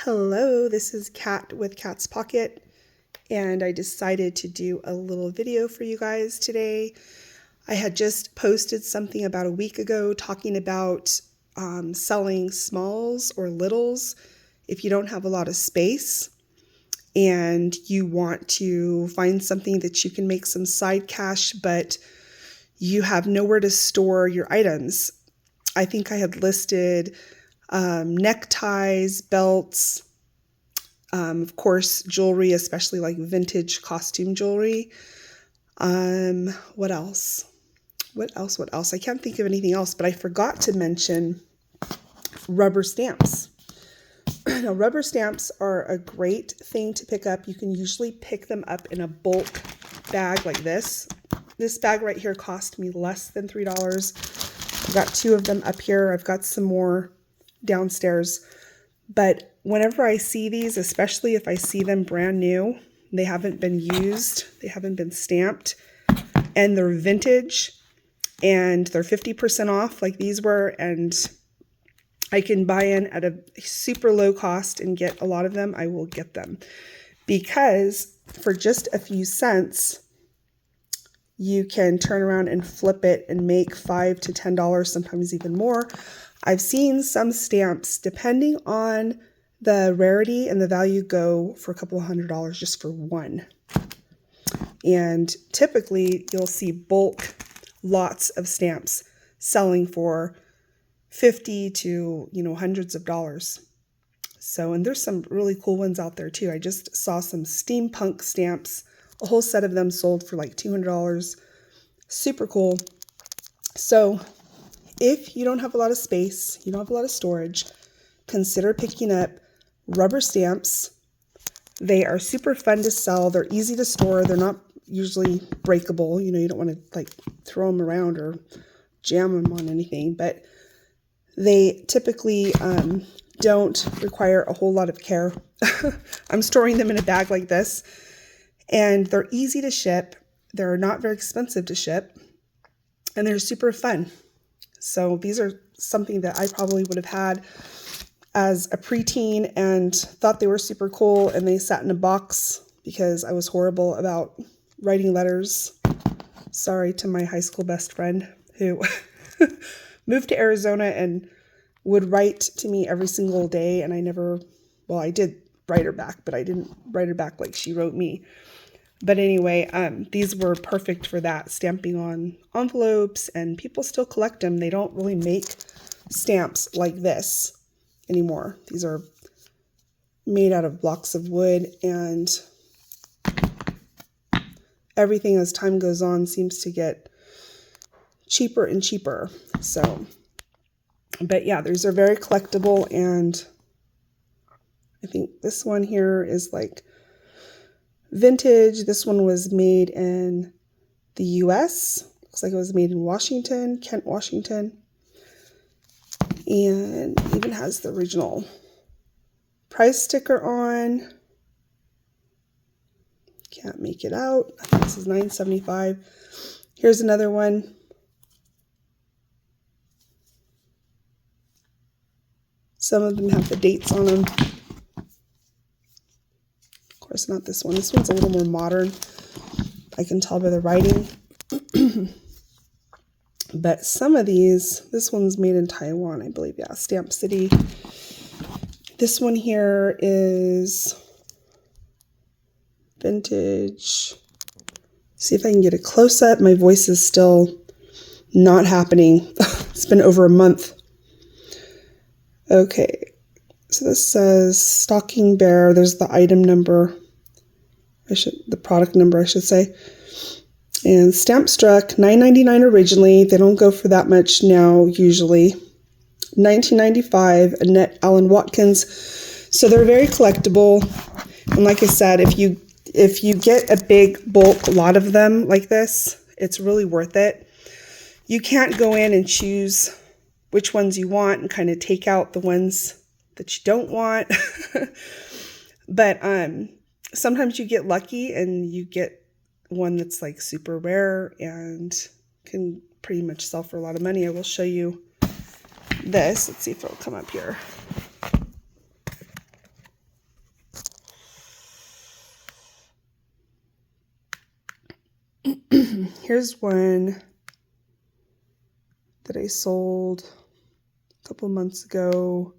Hello, this is Kat with Kat's Pocket, and I decided to do a little video for you guys today. I had just posted something about a week ago talking about selling smalls or littles if you don't have a lot of space and you want to find something that you can make some side cash, but you have nowhere to store your items. I think I had listed neckties, belts, of course, jewelry, especially like vintage costume jewelry. What else? I can't think of anything else, but I forgot to mention rubber stamps. Now, rubber stamps are a great thing to pick up. You can usually pick them up in a bulk bag like this. This bag right here cost me less than $3. I've got 2 of them up here. I've got some more downstairs. But whenever I see these, especially if I see them brand new, they haven't been used, they haven't been stamped, and they're vintage, and they're 50% off like these were, and I can buy in at a super low cost and get a lot of them, I will get them. Because for just a few cents, you can turn around and flip it and make $5 to $10, sometimes even more. I've seen some stamps, depending on the rarity and the value, go for a couple of $100 just for one. And typically you'll see bulk lots of stamps selling for 50 to, hundreds of dollars. So, and there's some really cool ones out there too. I just saw some steampunk stamps, a whole set of them sold for like $200. Super cool. So if you don't have a lot of space, you don't have a lot of storage, consider picking up rubber stamps. They are super fun to sell. They're easy to store. They're not usually breakable. You don't want to throw them around or jam them on anything, but they typically don't require a whole lot of care. I'm storing them in a bag like this, and they're easy to ship. They're not very expensive to ship, and they're super fun. So these are something that I probably would have had as a preteen and thought they were super cool, and they sat in a box because I was horrible about writing letters. Sorry to my high school best friend who moved to Arizona and would write to me every single day, and I did write her back, but I didn't write her back like she wrote me. But anyway, these were perfect for that, stamping on envelopes, and people still collect them. They don't really make stamps like this anymore. These are made out of blocks of wood, and everything as time goes on seems to get cheaper and cheaper. So, but yeah, these are very collectible, and I think this one here is like vintage. This one was made in the US. Looks like it was made in Washington, Kent, Washington. And even has the original price sticker on. Can't make it out. I think this is $9.75. Here's another one. Some of them have the dates on them. Of course, not this one. This one's a little more modern. I can tell by the writing. But some of these, this one's made in Taiwan, I believe. Yeah, Stamp City. This one here is vintage. See if I can get a close-up. My voice is still not happening. It's been over a month. Okay, so this says Stocking Bear. There's the item number. The product number, I should say. And Stamp Struck, $9.99 originally. They don't go for that much now, usually. $19.95, Annette Allen Watkins. So they're very collectible. And like I said, if you get a big bulk lot of them like this, it's really worth it. You can't go in and choose which ones you want and kind of take out the ones that you don't want. But sometimes you get lucky and you get one that's like super rare and can pretty much sell for a lot of money. I will show you this. Let's see if it'll come up here. Here's one that I sold a couple months ago,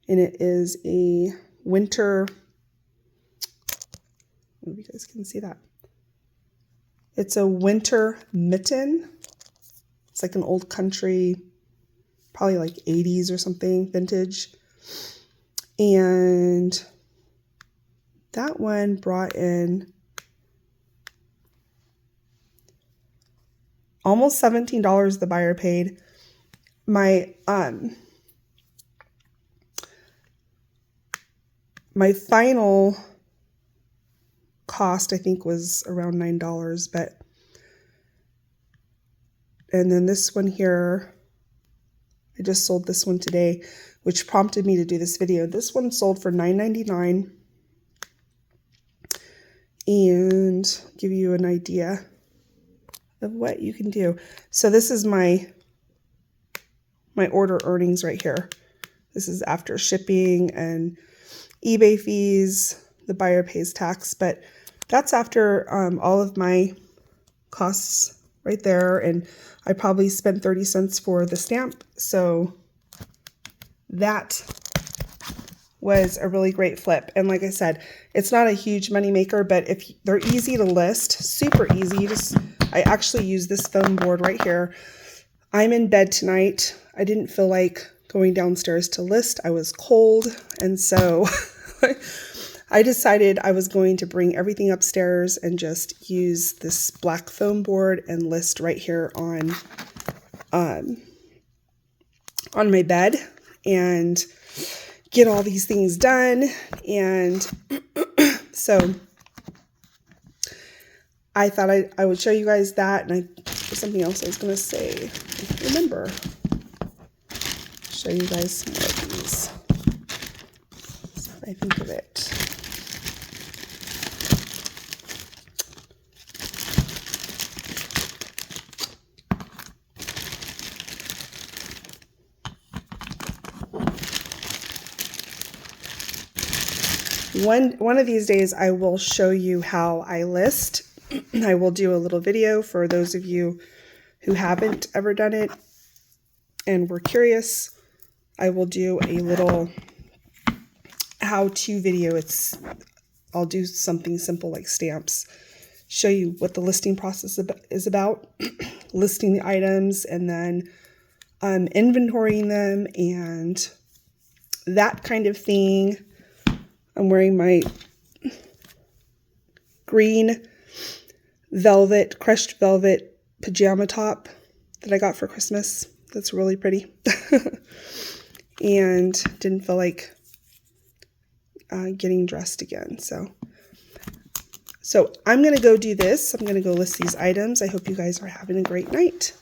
and it is a winter, I hope you guys can see that. It's a winter mitten. It's like an old country, probably like 80s or something, vintage. And that one brought in almost $17 the buyer paid. My my final cost, I think, was around $9, but, and then this one here, I just sold this one today, which prompted me to do this video. This one sold for $9.99, and give you an idea of what you can do. So this is my order earnings right here. This is after shipping and eBay fees. The buyer pays tax, but that's after all of my costs right there. And I probably spent 30 cents for the stamp. So that was a really great flip. And like I said, it's not a huge money maker, but if they're easy to list, super easy. I actually use this foam board right here. I'm in bed tonight. I didn't feel like going downstairs to list. I was cold. And so I decided I was going to bring everything upstairs and just use this black foam board and list right here on my bed and get all these things done. And so I thought I would show you guys that. And there's something else I was going to say. I can't remember. Show you guys some more of these. So I think of it. One of these days I will show you how I list. I will do a little video for those of you who haven't ever done it and were curious. I will do a little how-to video. I'll do something simple like stamps, show you what the listing process is about, listing the items, and then inventorying them and that kind of thing. I'm wearing my green velvet, crushed velvet pajama top that I got for Christmas. That's really pretty. And didn't feel like getting dressed again. So I'm going to go do this. I'm going to go list these items. I hope you guys are having a great night.